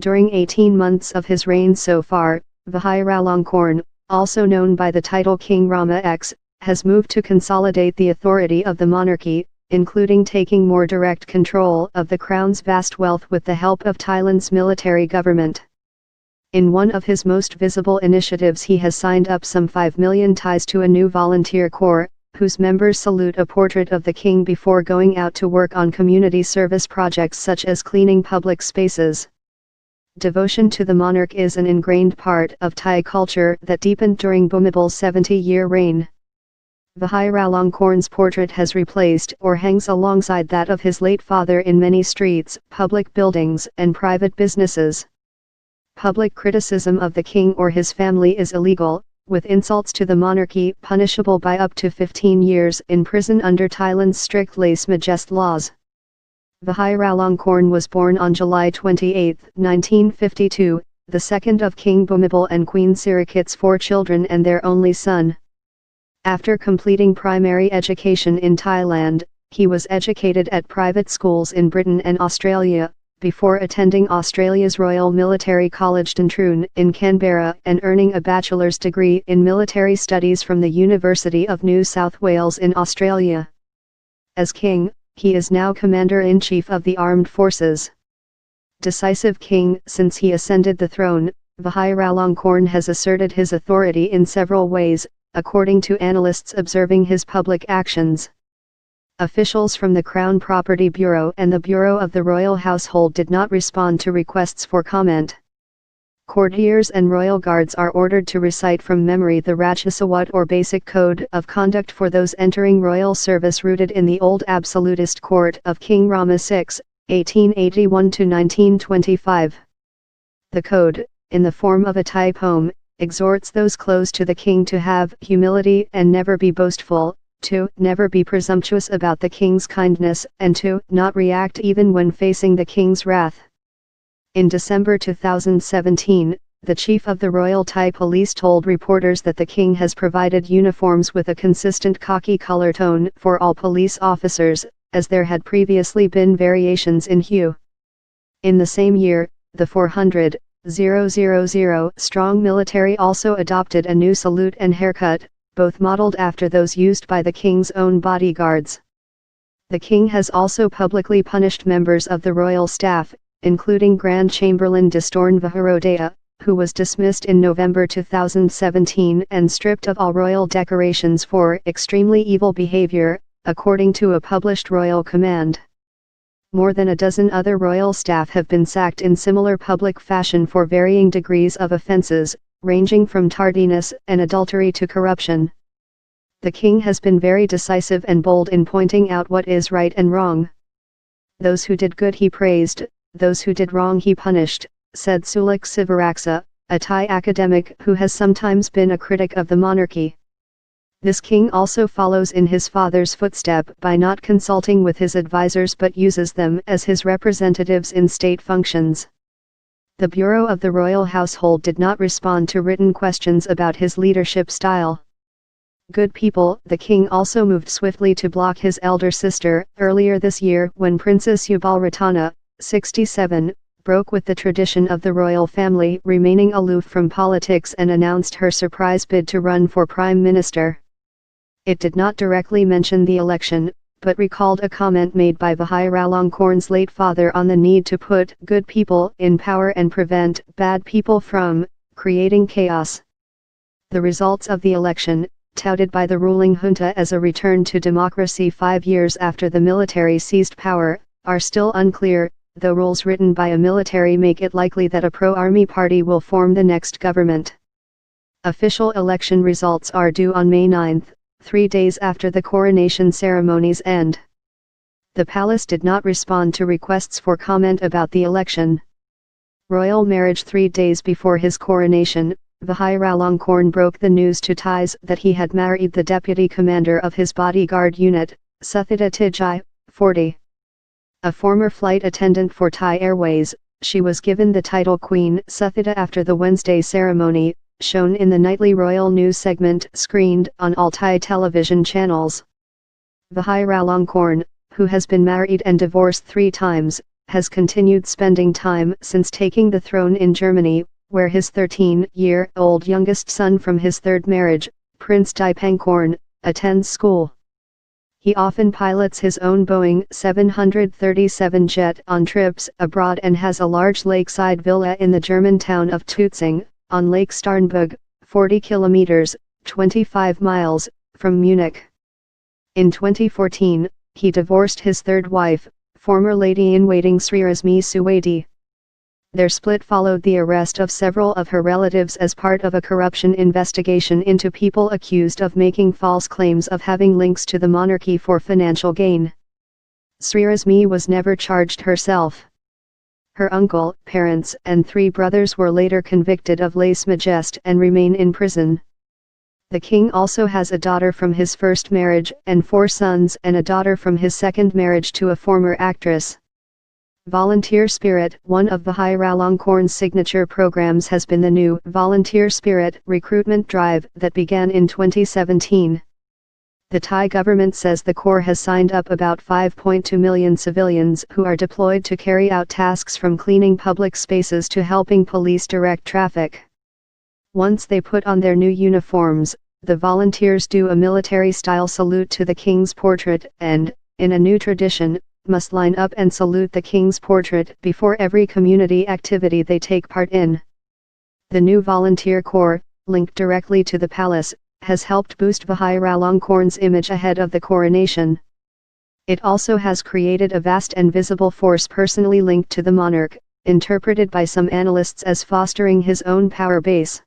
During 18 months of his reign so far, Vajiralongkorn, also known by the title King Rama X, has moved to consolidate the authority of the monarchy, including taking more direct control of the crown's vast wealth with the help of Thailand's military government. In one of his most visible initiatives, he has signed up some 5 million Thais to a new volunteer corps, whose members salute a portrait of the king before going out to work on community service projects such as cleaning public spaces. Devotion to the monarch is an ingrained part of Thai culture that deepened during Bhumibol's 70-year reign. Vajiralongkorn's portrait has replaced or hangs alongside that of his late father in many streets, public buildings, and private businesses. Public criticism of the king or his family is illegal, with insults to the monarchy punishable by up to 15 years in prison under Thailand's strict lèse majesté laws. Vajiralongkorn was born on July 28, 1952, the second of King Bhumibol and Queen Sirikit's 4 children and their only son. After completing primary education in Thailand, he was educated at private schools in Britain and Australia, before attending Australia's Royal Military College Duntroon in Canberra and earning a bachelor's degree in military studies from the University of New South Wales in Australia. As king, he is now Commander-in-Chief of the Armed Forces. Decisive king. Since he ascended the throne, Vajiralongkorn has asserted his authority in several ways, according to analysts observing his public actions. Officials from the Crown Property Bureau and the Bureau of the Royal Household did not respond to requests for comment. Courtiers and royal guards are ordered to recite from memory the Rajasawat or Basic Code of Conduct for those entering royal service, rooted in the old absolutist court of King Rama VI, 1881–1925. The code, in the form of a Thai poem, exhorts those close to the king to have humility and never be boastful, to never be presumptuous about the king's kindness, and to not react even when facing the king's wrath. In December 2017, the chief of the Royal Thai Police told reporters that the king has provided uniforms with a consistent khaki color tone for all police officers, as there had previously been variations in hue. In the same year, the 400,000-strong military also adopted a new salute and haircut, both modeled after those used by the king's own bodyguards. The king has also publicly punished members of the royal staff, including Grand Chamberlain Distorn Vaharodaya, who was dismissed in November 2017 and stripped of all royal decorations for extremely evil behavior, according to a published royal command. More than a dozen other royal staff have been sacked in similar public fashion for varying degrees of offences, ranging from tardiness and adultery to corruption. The king has been very decisive and bold in pointing out what is right and wrong. Those who did good he praised, those who did wrong he punished, said Sulak Sivaraksa, a Thai academic who has sometimes been a critic of the monarchy. This king also follows in his father's footstep by not consulting with his advisors but uses them as his representatives in state functions. The Bureau of the Royal Household did not respond to written questions about his leadership style. Good people. The king also moved swiftly to block his elder sister earlier this year when Princess Yubalratana, 67, broke with the tradition of the royal family remaining aloof from politics and announced her surprise bid to run for prime minister. It did not directly mention the election, but recalled a comment made by Vajiralongkorn's late father on the need to put good people in power and prevent bad people from creating chaos. The results of the election, touted by the ruling junta as a return to democracy 5 years after the military seized power, are still unclear, though rules written by a military make it likely that a pro-army party will form the next government. Official election results are due on May 9, 3 days after the coronation ceremony's end. The palace did not respond to requests for comment about the election. Royal marriage. 3 days before his coronation, Vajiralongkorn broke the news to Thais that he had married the deputy commander of his bodyguard unit, Suthita Tijai, 40. A former flight attendant for Thai Airways, she was given the title Queen Suthita after the Wednesday ceremony, shown in the nightly royal news segment screened on all Thai television channels. Vajiralongkorn, who has been married and divorced 3 times, has continued spending time since taking the throne in Germany, where his 13-year-old youngest son from his third marriage, Prince Dipankorn, attends school. He often pilots his own Boeing 737 jet on trips abroad and has a large lakeside villa in the German town of Tutzing, on Lake Starnberg, 40 kilometers, 25 miles, from Munich. In 2014, he divorced his third wife, former lady-in-waiting Srirasmi Suwadi. Their split followed the arrest of several of her relatives as part of a corruption investigation into people accused of making false claims of having links to the monarchy for financial gain. Srirasmi was never charged herself. Her uncle, parents, and 3 brothers were later convicted of lèse-majesté and remain in prison. The king also has a daughter from his first marriage and 4 sons and a daughter from his second marriage to a former actress. Volunteer Spirit. One of Vajiralongkorn's signature programs has been the new Volunteer Spirit recruitment drive that began in 2017. The Thai government says the corps has signed up about 5.2 million civilians who are deployed to carry out tasks from cleaning public spaces to helping police direct traffic. Once they put on their new uniforms, the volunteers do a military-style salute to the king's portrait and, in a new tradition, must line up and salute the king's portrait before every community activity they take part in. The new volunteer corps, linked directly to the palace, has helped boost Vajiralongkorn's image ahead of the coronation. It also has created a vast and visible force personally linked to the monarch, interpreted by some analysts as fostering his own power base.